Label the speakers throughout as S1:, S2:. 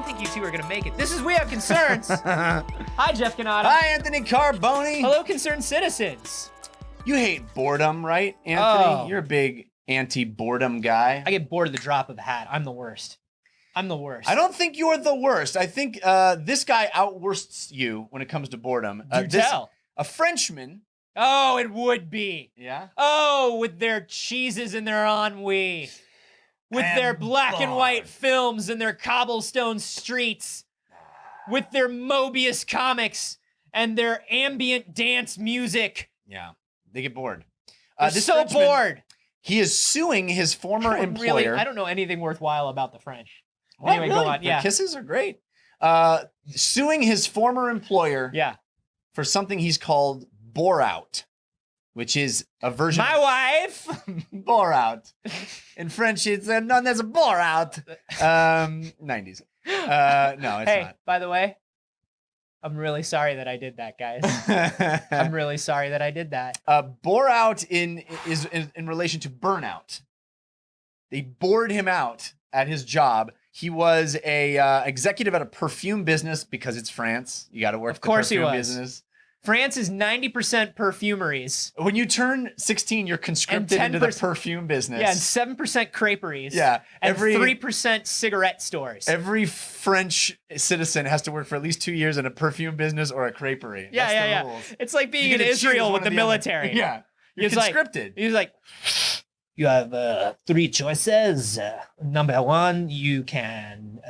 S1: don't think you two are gonna make it. This is We Have Concerns. Hi, Jeff Canada.
S2: Hi, Anthony Carboni.
S1: Hello, concerned citizens.
S2: You hate boredom, right, Anthony?
S1: Oh.
S2: You're a big anti-boredom guy.
S1: I get bored of the drop of a hat. I'm the worst. I'm the worst.
S2: I don't think you're the worst. I think this guy outworsts you when it comes to boredom.
S1: Do tell.
S2: A Frenchman.
S1: Oh, it would be.
S2: Yeah?
S1: Oh, with their cheeses and their ennui. With
S2: I
S1: their
S2: am
S1: black and white
S2: bored.
S1: films and their cobblestone streets. With their Mobius comics and their ambient dance music.
S2: Yeah. They get bored.
S1: They're
S2: This
S1: so
S2: Frenchman,
S1: bored.
S2: He is suing his former employer.
S1: Really, I don't know anything worthwhile about the French.
S2: What,
S1: Anyway,
S2: really?
S1: go on.
S2: Their
S1: Yeah.
S2: kisses are great. Suing his former employer
S1: Yeah.
S2: for something he's called bore-out, which is a version
S1: My wife.
S2: bore-out. In French, it's known as a bore-out. 90s. No, it's
S1: Hey, by the way, I'm really sorry that I did that, guys. I'm
S2: not.
S1: really sorry that I did that.
S2: Bore-out is in relation to burnout. They bored him out at his job. He was a executive at a perfume business because it's France. You got to work
S1: Of course
S2: the
S1: he
S2: perfume
S1: was.
S2: business.
S1: France is 90% perfumeries.
S2: When you turn 16, you're conscripted into the
S1: 10%
S2: perfume business.
S1: Yeah, and 7% creperies.
S2: Yeah,
S1: And 3% cigarette stores.
S2: Every French citizen has to work for at least 2 years in a perfume business or a creperie.
S1: Yeah,
S2: That's
S1: yeah,
S2: the
S1: yeah.
S2: rules.
S1: It's like being
S2: You
S1: in
S2: get to choose
S1: Israel
S2: one
S1: with
S2: or
S1: the
S2: the other.
S1: military.
S2: Yeah, you're
S1: He's like-
S2: conscripted.
S1: He's like, you have 3 choices. Number 1, you can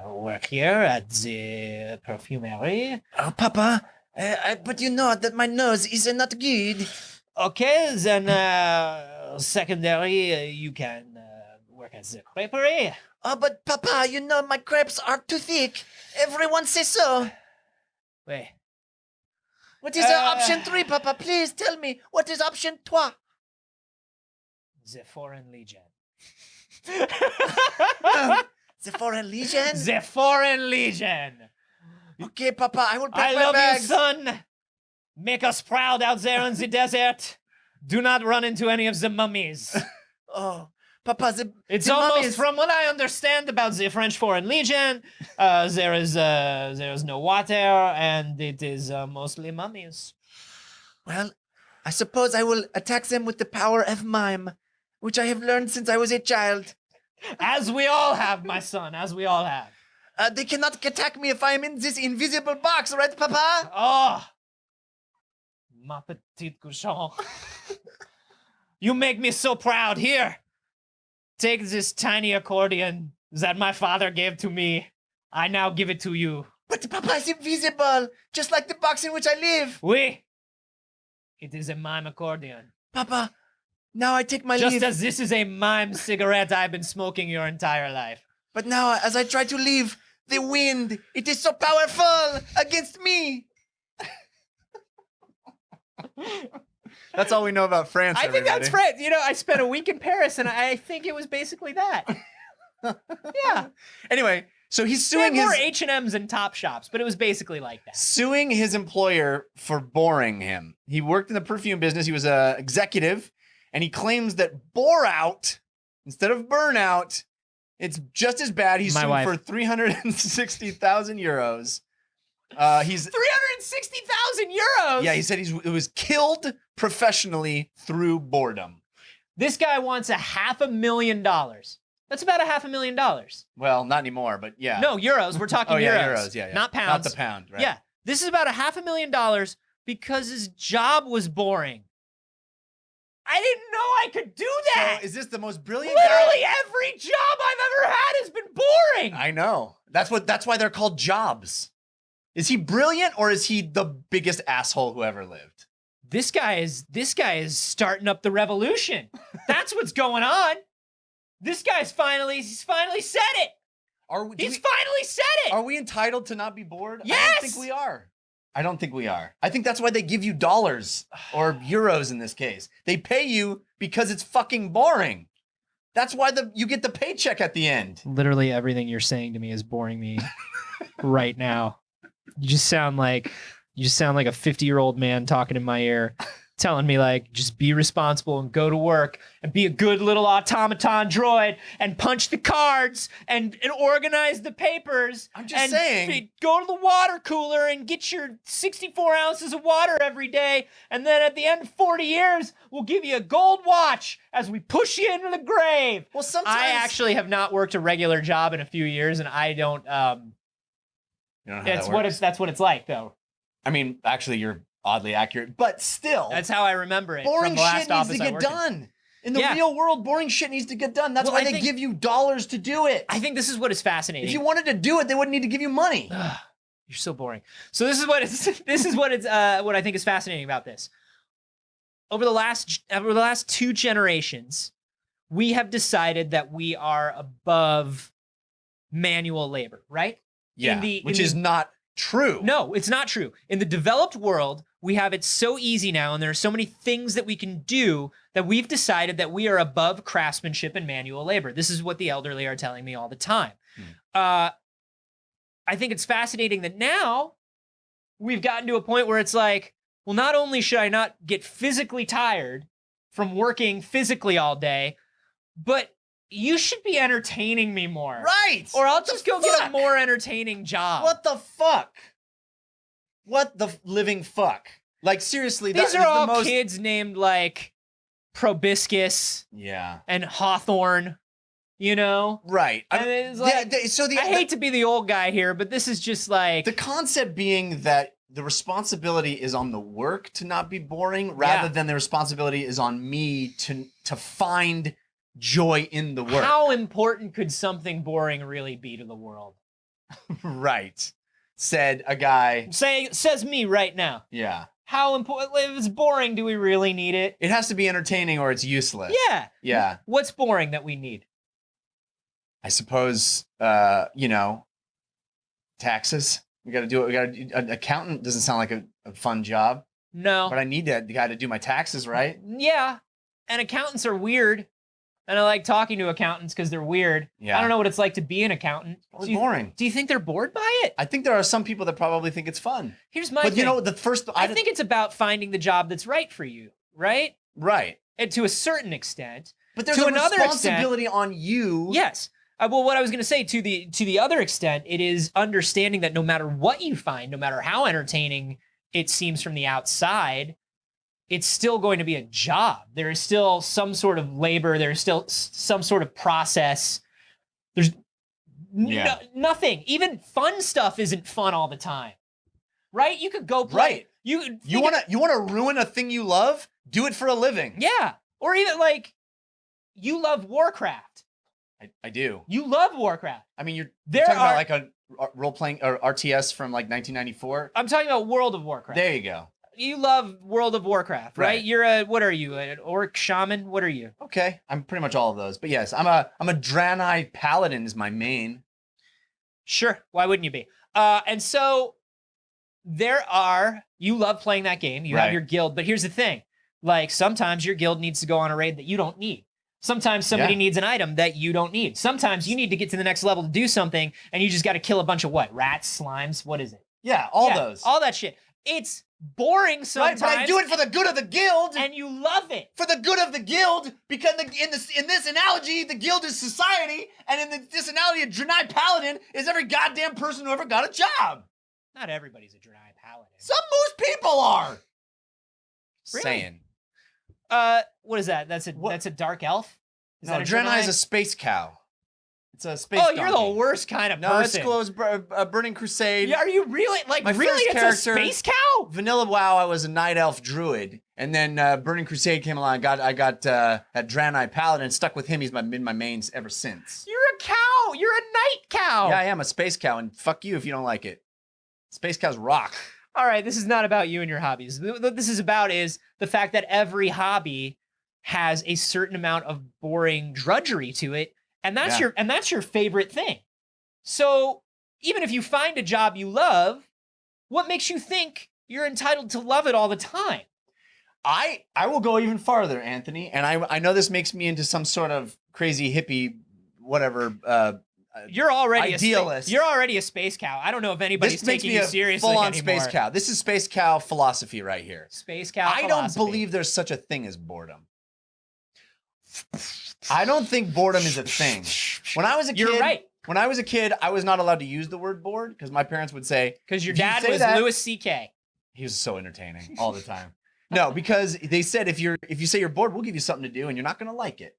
S1: work here at the perfumery.
S2: Oh, Papa, but you know that my nose is not good.
S1: Okay, then secondary, you can work at the creperie.
S2: Oh, but Papa, you know my crepes are too thick. Everyone says so.
S1: Wait.
S2: What
S1: is
S2: option 3, Papa? Please tell me. What is option 3?
S1: The Foreign Legion.
S2: The Foreign Legion?
S1: The Foreign Legion.
S2: Okay, Papa, I will pack
S1: I
S2: my
S1: love
S2: bags.
S1: you, son. Make us proud out there in the desert. Do not run into any of the mummies.
S2: Oh, Papa,
S1: It's
S2: the
S1: almost,
S2: mummies-
S1: from what I understand about the French Foreign Legion, there is no water and it is mostly mummies.
S2: Well, I suppose I will attack them with the power of mime, which I have learned since I was a child.
S1: As we all have, my son, as we all have.
S2: They cannot attack me if I am in this invisible box, right, Papa?
S1: Oh, ma petite cochon. You make me so proud. Here, take this tiny accordion that my father gave to me. I now give it to you.
S2: But Papa is invisible, just like the box in which I live.
S1: Oui. It is a mime accordion.
S2: Papa, now I take my
S1: Just
S2: leave.
S1: as this is a mime cigarette I've been smoking your entire life.
S2: But now, as I try to leave, the wind, it is so powerful against me. That's all we know about France.
S1: I think that's right. You know, I spent a week in Paris and I think it was basically that. Yeah.
S2: Anyway, so he's
S1: We had
S2: suing
S1: more
S2: his
S1: H&M's and Top Shops, but it was basically like that.
S2: suing his employer for boring him. He worked in the perfume business. He was a executive, and he claims that bore out instead of burnout, it's just as bad. He's
S1: My
S2: suing
S1: wife.
S2: for 360,000 euros. He's
S1: 360,000 euros.
S2: yeah. He said it was killed professionally through boredom.
S1: This guy wants $500,000. That's about $500,000.
S2: Well, not anymore, but yeah.
S1: No, euros. We're talking
S2: Oh yeah,
S1: euros.
S2: euros. Yeah, yeah.
S1: Not pounds.
S2: Not the pound. Right.
S1: Yeah. This is about $500,000 because his job was boring. I didn't know I could do that.
S2: So is this the most brilliant?
S1: Literally every job I've ever had has been boring.
S2: I know. That's why they're called jobs. Is he brilliant or is he the biggest asshole who ever lived?
S1: This guy is starting up the revolution. That's what's going on. This guy's finally said it. He's finally said it.
S2: Are we entitled to not be bored? I
S1: Yes!
S2: don't think we are. I don't think we are. I think that's why they give you dollars or euros in this case. They pay you because it's fucking boring. That's why you get the paycheck at the end.
S1: Literally everything you're saying to me is boring me right now. You just sound like a 50-year-old man talking in my ear. telling me like, just be responsible and go to work and be a good little automaton droid and punch the cards and organize the papers.
S2: I'm just saying.
S1: Go to the water cooler and get your 64 ounces of water every day. And then at the end of 40 years, we'll give you a gold watch as we push you into the grave.
S2: Well, sometimes
S1: I actually have not worked a regular job in a few years, and I don't.
S2: You don't know how
S1: That's
S2: that works.
S1: that's what it's like, though.
S2: I mean, actually, you're oddly accurate, but still,
S1: That's how I remember it.
S2: boring
S1: from the last
S2: shit needs
S1: office
S2: to
S1: I
S2: get
S1: worked in.
S2: done. In the
S1: Yeah.
S2: real world, boring shit needs to get done. That's
S1: Well,
S2: why
S1: I
S2: they
S1: think-
S2: give you dollars to do it.
S1: I think this is what is fascinating.
S2: If you wanted to do it, they wouldn't need to give you money.
S1: You're so boring. So this is what what I think is fascinating about this. Over the last 2 generations, we have decided that we are above manual labor, right?
S2: Yeah,
S1: in
S2: which
S1: the-
S2: is not true.
S1: No, it's not true. In the developed world, we have it so easy now, and there are so many things that we can do that we've decided that we are above craftsmanship and manual labor. This is what the elderly are telling me all the time. I think it's fascinating that now we've gotten to a point where it's like, well, not only should I not get physically tired from working physically all day, but you should be entertaining me more.
S2: Right.
S1: Or I'll just go get a
S2: fuck?
S1: more entertaining job.
S2: What the fuck? What the living fuck? Like, seriously,
S1: These
S2: that
S1: are
S2: is
S1: all
S2: the most...
S1: kids named like Probiscus
S2: Yeah.
S1: and Hawthorne, you know?
S2: Right.
S1: And it's like, I hate to be the old guy here, but this is just like...
S2: The concept being that the responsibility is on the work to not be boring, rather than the responsibility is on me to find joy in the work.
S1: How important could something boring really be to the world?
S2: Right. Said a guy.
S1: Says me right now.
S2: Yeah.
S1: How important? If it's boring, do we really need it?
S2: It has to be entertaining or it's useless.
S1: Yeah.
S2: Yeah.
S1: What's boring that we need?
S2: I suppose, taxes. We got to do it. An accountant doesn't sound like a fun job,
S1: No.
S2: but I need the guy to do my taxes, right?
S1: Yeah. And accountants are weird. And I like talking to accountants because they're weird.
S2: Yeah.
S1: I don't know what it's like to be an accountant.
S2: Probably boring.
S1: Do you think they're bored by it?
S2: I think there are some people that probably think it's fun.
S1: Here's my
S2: But
S1: thing.
S2: I
S1: I think it's about finding the job that's right for you, right?
S2: right.
S1: And to a certain extent.
S2: But there's
S1: To
S2: a
S1: another
S2: responsibility on you.
S1: Yes. Well, what I was going to say, to the other extent, it is understanding that no matter what you find, no matter how entertaining it seems from the outside, it's still going to be a job. There is still some sort of labor. There's still some sort of process. There's nothing. Even fun stuff isn't fun all the time, right? You could go play.
S2: Right.
S1: You
S2: want to ruin a thing you love? Do it for a living.
S1: Yeah. Or even like, you love Warcraft.
S2: I do.
S1: You love Warcraft.
S2: I mean, you're
S1: There
S2: talking
S1: are-
S2: about like a role-playing or RTS from like 1994.
S1: I'm talking about World of Warcraft.
S2: There you go.
S1: You love World of Warcraft, right?
S2: Right.
S1: You're what are you? An orc shaman? What are you?
S2: Okay, I'm pretty much all of those. But yes, I'm a Draenei paladin is my main.
S1: Sure. Why wouldn't you be? And so you love playing that game. You have
S2: Right.
S1: your guild, but here's the thing. Like sometimes your guild needs to go on a raid that you don't need. Sometimes somebody
S2: Yeah.
S1: needs an item that you don't need. Sometimes you need to get to the next level to do something and you just got to kill a bunch of what? Rats, slimes, what is it?
S2: Yeah,
S1: Yeah,
S2: those.
S1: All that shit. It's boring
S2: right,
S1: sometimes.
S2: but I do it for the good of the guild.
S1: and you love it.
S2: For the good of the guild, because in this analogy, the guild is society, and in this analogy, a Draenei paladin is every goddamn person who ever got a job.
S1: Not everybody's a Draenei paladin.
S2: Most people are.
S1: Really?
S2: Saying.
S1: What is that? That's a dark elf? Is
S2: No,
S1: that a
S2: Draenei is
S1: Draenei?
S2: a space cow. It's a space
S1: Oh, you're
S2: donkey.
S1: the worst kind of
S2: No, it's
S1: person.
S2: cool. It was a Burning Crusade.
S1: Yeah, are you really like
S2: My
S1: really?
S2: first
S1: It's a
S2: character-
S1: space cow?
S2: Vanilla WoW, I was a night elf druid, and then Burning Crusade came along. I got that Draenei paladin, stuck with him. He's been my mains ever since.
S1: You're a cow. You're a night cow.
S2: Yeah, I am a space cow, and fuck you if you don't like it. Space cows rock.
S1: All right, this is not about you and your hobbies. What this is about is the fact that every hobby has a certain amount of boring drudgery to it, and that's
S2: Yeah.
S1: your favorite thing. So even if you find a job you love, what makes you think you're entitled to love it all the time?
S2: I will go even farther, Anthony, and I know this makes me into some sort of crazy hippie, whatever,
S1: You're already
S2: idealist.
S1: You're already a space cow. I don't know if anybody's
S2: This makes
S1: taking
S2: me
S1: you
S2: a
S1: seriously
S2: full-on
S1: anymore.
S2: space cow. This is space cow philosophy right here.
S1: Space cow
S2: I don't
S1: philosophy.
S2: believe there's such a thing as boredom. I don't think boredom is a thing. When I was a kid,
S1: You're right.
S2: When I was a kid, I was not allowed to use the word bored because my parents would say,
S1: Because your
S2: "If you
S1: dad
S2: say
S1: was
S2: that-"
S1: Louis C.K.
S2: He was so entertaining all the time. No, because they said if you say you're bored, we'll give you something to do and you're not going to like it.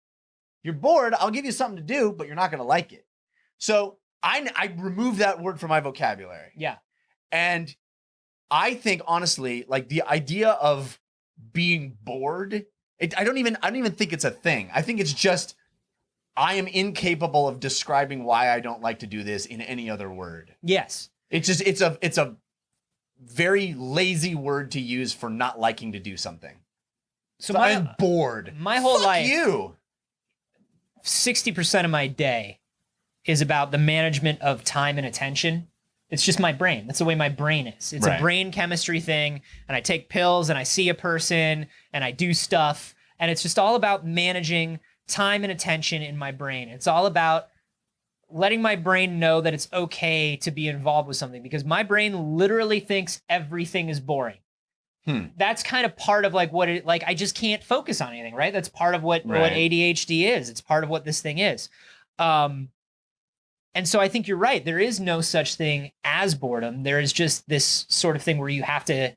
S2: You're bored, I'll give you something to do, but you're not going to like it. So I removed that word from my vocabulary.
S1: Yeah.
S2: And I think honestly, like the idea of being bored, I don't even think it's a thing. I think it's just I am incapable of describing why I don't like to do this in any other word.
S1: Yes.
S2: It's a very lazy word to use for not liking to do something. So I'm bored.
S1: My whole
S2: Fuck
S1: life,
S2: you.
S1: 60% of my day is about the management of time and attention. It's just my brain. That's the way my brain is. It's
S2: Right.
S1: a brain chemistry thing. And I take pills and I see a person and I do stuff. And it's just all about managing time and attention in my brain. It's all about letting my brain know that it's okay to be involved with something because my brain literally thinks everything is boring. That's kind of part of like what it, like, I just can't focus on anything, right? That's part of what ADHD is. It's part of what this thing is. And so I think you're right. There is no such thing as boredom. There is just this sort of thing where you have to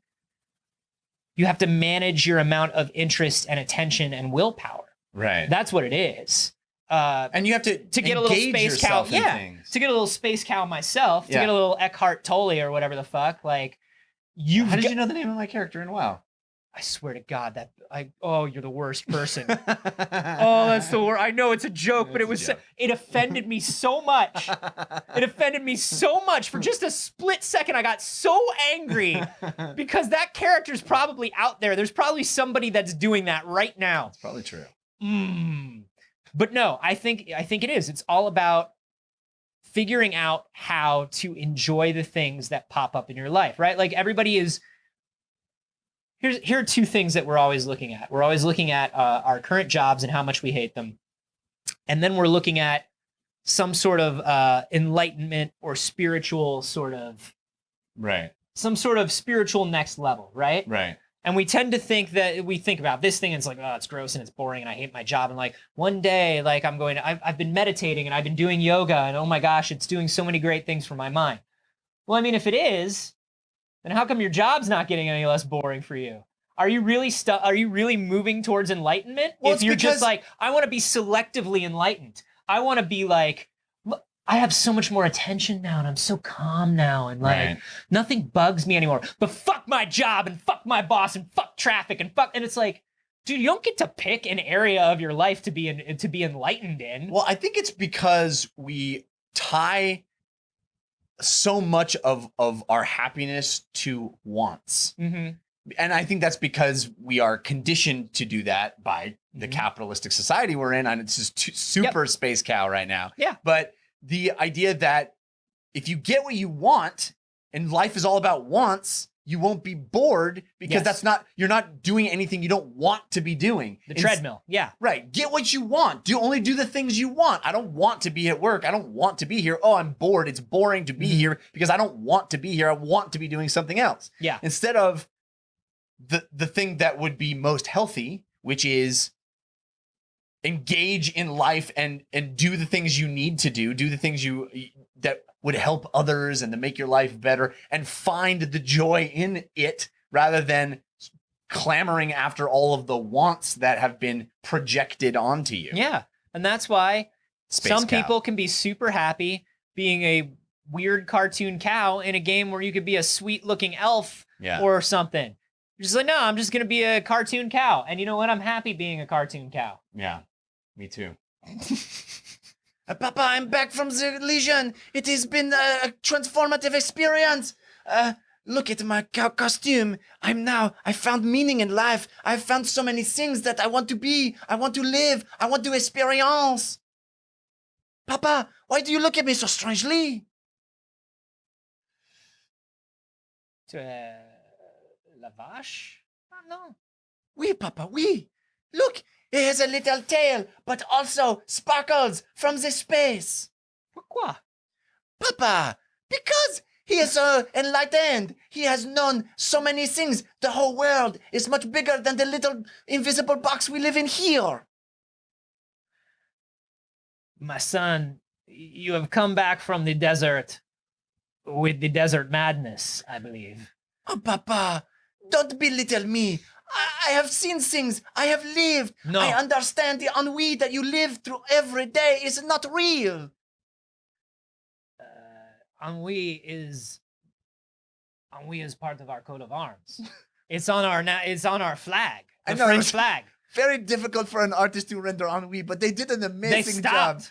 S1: manage your amount of interest and attention and willpower.
S2: Right.
S1: That's what it is.
S2: And you have to
S1: get a little space cow. Yeah. To get a little space cow myself, to get a little Eckhart Tolle or whatever the fuck. Like,
S2: how did you know the name of my character in WoW?
S1: I swear to God you're the worst person. That's the worst. I know it's a joke, but it offended me so much. It offended me so much. For just a split second, I got so angry because that character's probably out there. There's probably somebody that's doing that right now.
S2: It's probably true.
S1: But no, I think it is. It's all about figuring out how to enjoy the things that pop up in your life, right? Like everybody is. Here are two things that we're always looking at. We're always looking at our current jobs and how much we hate them. And then we're looking at some sort of enlightenment or spiritual sort of...
S2: Right.
S1: Some sort of spiritual next level, right?
S2: Right.
S1: And we tend to think that we think about this thing and it's like, oh, it's gross and it's boring and I hate my job. And like one day, like I've been meditating and I've been doing yoga and oh my gosh, it's doing so many great things for my mind. Well, I mean, if it is... then how come your job's not getting any less boring for you? Are you really Are you really moving towards enlightenment?
S2: Well,
S1: if you're just like, I want to be selectively enlightened. I want to be like, look, I have so much more attention now, and I'm so calm now, and like nothing bugs me anymore. But fuck my job, and fuck my boss, and fuck traffic, and it's like, dude, you don't get to pick an area of your life to be enlightened in.
S2: Well, I think it's because we tie so much of our happiness to wants.
S1: Mm-hmm.
S2: And I think that's because we are conditioned to do that by the capitalistic society we're in. And it's just super space cow right now.
S1: Yeah.
S2: But the idea that if you get what you want and life is all about wants, you won't be bored because you're not doing anything you don't want to be doing.
S1: The treadmill. Yeah.
S2: Right. Get what you want. Only do the things you want. I don't want to be at work. I don't want to be here. Oh, I'm bored. It's boring to be here because I don't want to be here. I want to be doing something else.
S1: Yeah.
S2: Instead of the thing that would be most healthy, which is engage in life and do the things you need to do the things that would help others and to make your life better and find the joy in it rather than clamoring after all of the wants that have been projected onto you.
S1: Yeah. And that's why some people can be super happy being a weird cartoon cow in a game where you could be a sweet looking elf or something. You're just like, no, I'm just going to be a cartoon cow. And you know what? I'm happy being a cartoon cow.
S2: Yeah, me too. Papa, I'm back from the Legion. It has been a transformative experience. Look at my cow costume. I found meaning in life. I've found so many things that I want to be. I want to live. I want to experience. Papa, why do you look at me so strangely?
S1: La vache? No.
S2: Oui, Papa, oui. Look, it has a little tail, but also sparkles from the space.
S1: Pourquoi?
S2: Papa, because he is so enlightened. He has known so many things. The whole world is much bigger than the little invisible box we live in here.
S1: My son, you have come back from the desert with the desert madness, I believe.
S2: Oh, Papa, don't belittle me. I have seen things. I have lived.
S1: No.
S2: I understand the ennui that you live through every day is not real.
S1: Ennui is part of our coat of arms. It's on our flag,
S2: I
S1: the
S2: know,
S1: French flag.
S2: Very difficult for an artist to render ennui, but they did an
S1: They
S2: amazing job.
S1: stopped.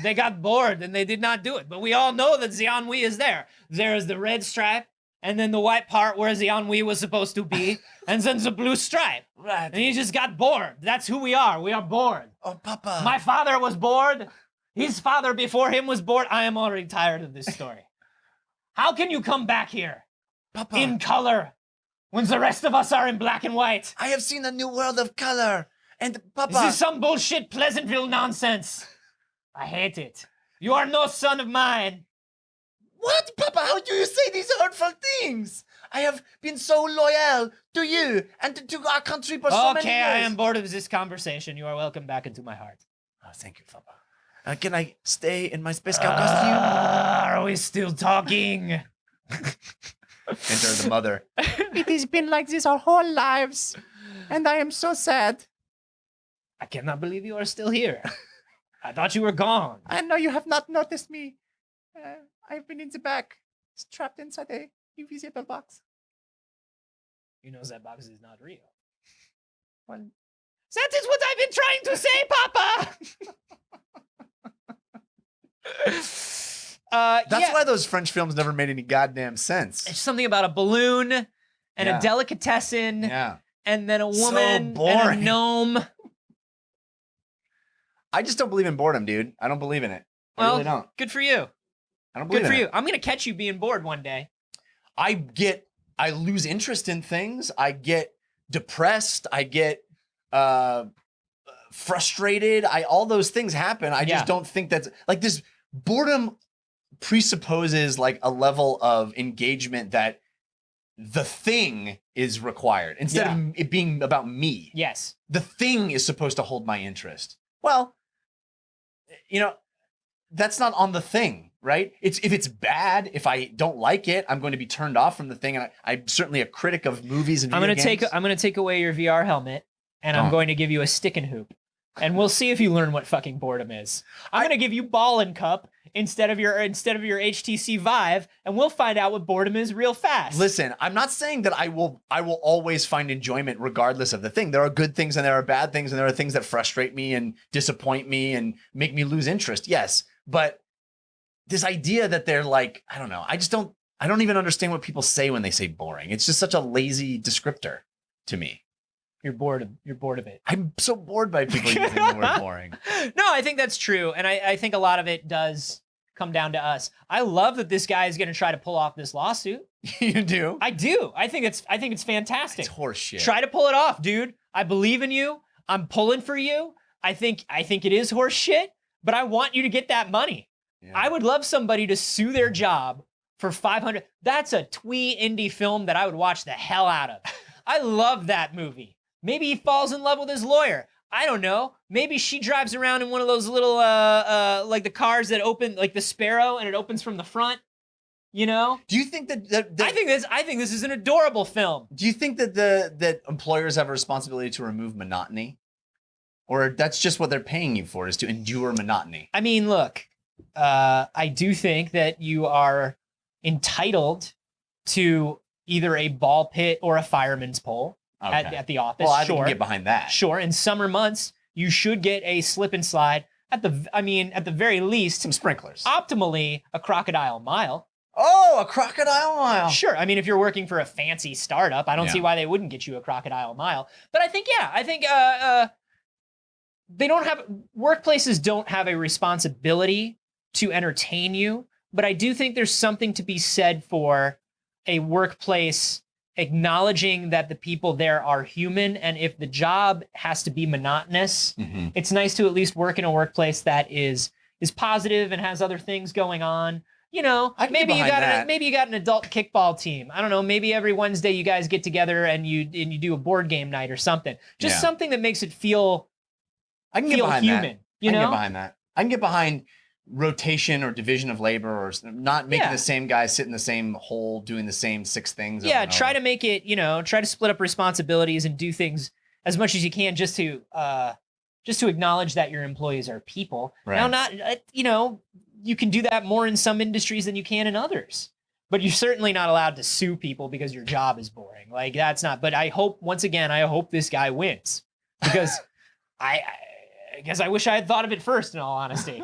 S1: They got bored and they did not do it. But we all know that the ennui is there. There is the red stripe, and then the white part where the ennui was supposed to be, and then the blue stripe.
S2: Right.
S1: And he just got bored. That's who we are. We are bored.
S2: Oh, Papa.
S1: My father was bored. His father before him was bored. I am already tired of this story. How can you come back here
S2: Papa.
S1: in color when the rest of us are in black and white?
S2: I have seen a new world of color. And Papa.
S1: This is some bullshit Pleasantville nonsense. I hate it. You are no son of mine.
S2: What, Papa? How do you say these hurtful things? I have been so loyal to you and to our country for so many years.
S1: Okay, I am bored of this conversation. You are welcome back into my heart.
S2: Oh, thank you, Papa. Can I stay in my Space Scout costume?
S1: Are we still talking?
S2: Enter the mother.
S3: It has been like this our whole lives, and I am so sad.
S1: I cannot believe you are still here. I thought you were gone.
S3: I know you have not noticed me. I've been in the back, trapped inside a invisible box.
S1: You know that box is not real.
S3: Well,
S1: That is what I've been trying to say, Papa!
S2: That's why those French films never made any goddamn sense.
S1: It's something about a balloon and
S2: Yeah.
S1: a delicatessen
S2: Yeah.
S1: and then a woman and a
S2: boring.
S1: gnome.
S2: I just don't believe in boredom, dude. I don't believe in it. I
S1: Well,
S2: really don't.
S1: good for you.
S2: I don't believe
S1: Good for
S2: in
S1: you.
S2: it.
S1: I'm going to catch you being bored one day.
S2: I lose interest in things. I get depressed. I get frustrated. All those things happen. I
S1: Yeah.
S2: just don't think that's like this boredom presupposes like a level of engagement that the thing is required instead of it being about me.
S1: Yes.
S2: The thing is supposed to hold my interest. Well, you know, that's not on the thing, right? If it's bad, if I don't like it, I'm going to be turned off from the thing. And I'm certainly a critic of movies and
S1: I'm
S2: video
S1: going to
S2: games.
S1: I'm going to take away your VR helmet and I'm
S2: Don't.
S1: going to give you a stick and hoop. And we'll see if you learn what fucking boredom is. I'm going to give you ball and cup instead of your HTC Vive, and we'll find out what boredom is real fast.
S2: Listen, I'm not saying that I will always find enjoyment regardless of the thing. There are good things and there are bad things and there are things that frustrate me and disappoint me and make me lose interest. Yes, but this idea that they're like, I don't know. I don't even understand what people say when they say boring. It's just such a lazy descriptor to me.
S1: You're bored of it.
S2: I'm so bored by people using the word boring.
S1: No, I think that's true. And I think a lot of it does come down to us. I love that this guy is going to try to pull off this lawsuit.
S2: You do?
S1: I do. I think it's fantastic.
S2: It's horseshit.
S1: Try to pull it off, dude. I believe in you. I'm pulling for you. I think it is horse shit, but I want you to get that money.
S2: Yeah.
S1: I would love somebody to sue their job for $500. That's a twee indie film that I would watch the hell out of. I love that movie. Maybe he falls in love with his lawyer. I don't know. Maybe she drives around in one of those little like the cars that open, like the Sparrow, and it opens from the front. You know?
S2: Do you think that
S1: I think this is an adorable film.
S2: Do you think that that employers have a responsibility to remove monotony? Or that's just what they're paying you for, is to endure monotony?
S1: I mean, look, I do think that you are entitled to either a ball pit or a fireman's pole at the office.
S2: Well, I
S1: sure.
S2: can get behind that.
S1: Sure. In summer months, you should get a slip and slide at the very least,
S2: Some sprinklers.
S1: optimally a crocodile mile.
S2: Oh, a crocodile mile.
S1: Sure. I mean, if you're working for a fancy startup, I don't
S2: Yeah.
S1: see why they wouldn't get you a crocodile mile. But I think workplaces don't have a responsibility to entertain you, but I do think there's something to be said for a workplace acknowledging that the people there are human, and if the job has to be monotonous,
S2: Mhm.
S1: it's nice to at least work in a workplace that is is positive and has other things going on. You know,
S2: I can
S1: maybe
S2: get
S1: you
S2: behind
S1: got
S2: that.
S1: maybe you got an adult kickball team. I don't know. Maybe every Wednesday you guys get together and you do a board game night or something. Just
S2: Yeah.
S1: something that makes it feel
S2: I can get behind
S1: human.
S2: that.
S1: You
S2: I can
S1: know,
S2: get behind that. I can get behind rotation or division of labor or not making
S1: Yeah.
S2: the same guy sit in the same hole doing the same 6 things.
S1: yeah.
S2: over and
S1: Try
S2: over.
S1: to make it. You know, try to split up responsibilities and do things as much as you can, just to acknowledge that your employees are people.
S2: Right.
S1: Now, not you know, you can do that more in some industries than you can in others. But you're certainly not allowed to sue people because your job is boring. Like that's not. But I hope this guy wins because I guess I wish I had thought of it first. In all honesty,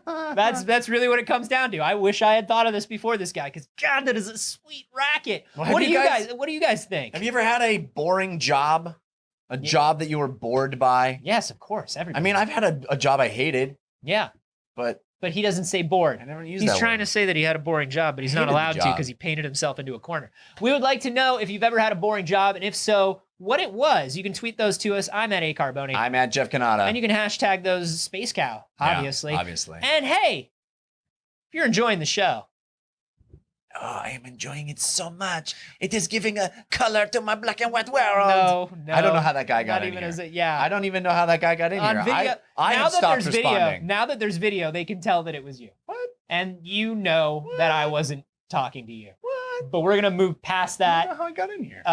S1: that's really what it comes down to. I wish I had thought of this before this guy because God, that is a sweet racket.
S2: Well,
S1: What do you guys think?
S2: Have you ever had a boring job? A job that you were bored by?
S1: Yes, of course.
S2: I
S1: Everybody.
S2: mean, I've had a job I hated,
S1: yeah,
S2: but
S1: but he doesn't say bored.
S2: I never used
S1: He's
S2: that
S1: trying
S2: word.
S1: to say that he had a boring job, but he's not
S2: Hated the
S1: allowed to
S2: job.
S1: because he painted himself into a corner. We would like to know if you've ever had a boring job, and if so, what it was. You can tweet those to us. I'm at A Carboni.
S2: I'm at Jeff Canada.
S1: And you can hashtag those Space Cow,
S2: Yeah,
S1: obviously.
S2: obviously.
S1: And hey, if you're enjoying the show,
S2: Oh, I am enjoying it so much. It is giving a color to my black and white world.
S1: no,
S2: I don't know how that guy got
S1: not
S2: in
S1: even
S2: here.
S1: as a, yeah.
S2: I don't know how that guy got in
S1: On
S2: here.
S1: video,
S2: I
S1: now
S2: have
S1: that
S2: stopped
S1: there's video,
S2: responding.
S1: now that there's video, they can tell that it was you.
S2: What?
S1: And you know that I wasn't talking to you.
S2: What?
S1: But we're gonna move past
S2: I don't
S1: that
S2: know how I got in here.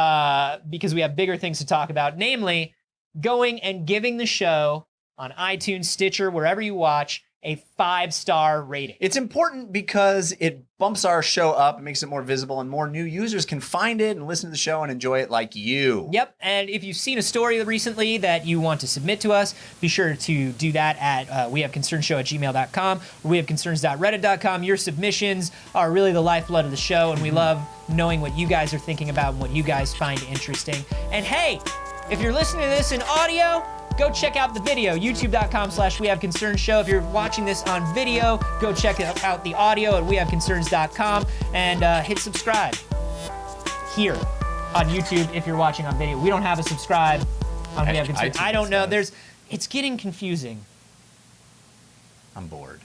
S1: because we have bigger things to talk about, namely going and giving the show on iTunes, Stitcher, wherever you watch, a 5-star rating.
S2: It's important because it bumps our show up, it makes it more visible, and more new users can find it and listen to the show and enjoy it like you.
S1: Yep, and if you've seen a story recently that you want to submit to us, be sure to do that at wehaveconcernshow@gmail.com or wehaveconcerns.reddit.com. Your submissions are really the lifeblood of the show, and we love knowing what you guys are thinking about and what you guys find interesting. And hey, if you're listening to this in audio, go check out the video, youtube.com/wehaveconcernshow. If you're watching this on video, go check out the audio at wehaveconcerns.com and hit subscribe here on YouTube if you're watching on video. We don't have a subscribe on We Have Concerns. I don't know.
S2: does.
S1: It's getting confusing.
S2: I'm bored.